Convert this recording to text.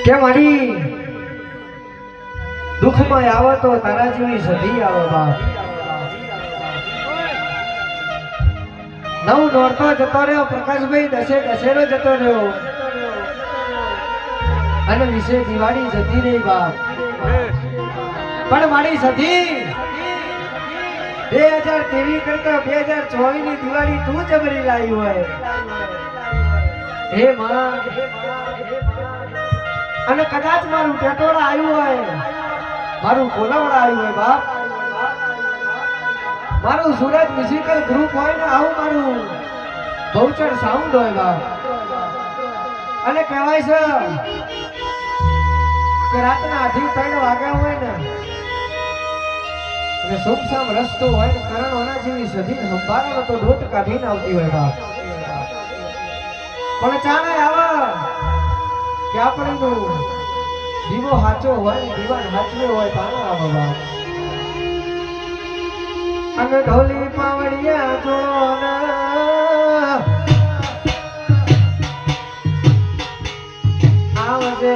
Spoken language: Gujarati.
કે મારી દુઃખમાં આવો તો તારા જેવી સધી આવો બાપ નવ નોરતો જતો રહ્યો પ્રકાશભાઈ દશેરો જતો રહ્યો અને વિશે દિવાળી જતી રહી બાપ પણ મારી સધી 2023 કરતા 2024 ની દિવાળી તું જબરી લાવી હોય હે માં અને કદાચ મારું ટેટોડા આવ્યું હોય મારું કોલાવડા આવ્યું હોય બાપ મારું સુરત મ્યુઝિકલ ગ્રુપ હોય ને આવું મારું બહુચર સાઉન્ડ હોય બાપ અને કહેવાય છે કે રાતના 2:30 વાગ્યા હોય ને અને સુમસામ રસ્તો હોય ને કરણ ઓના જેવી સધી સંભાળો તો દોટ કાઢીને આવતી હોય બાપ પણ ચાલે આવે કે આપણું દીવો હાચો હોય દીવાન હાચવે હોય તાનો આવે બાપ અને ઢોલી પાવડિયા જોડો આવજે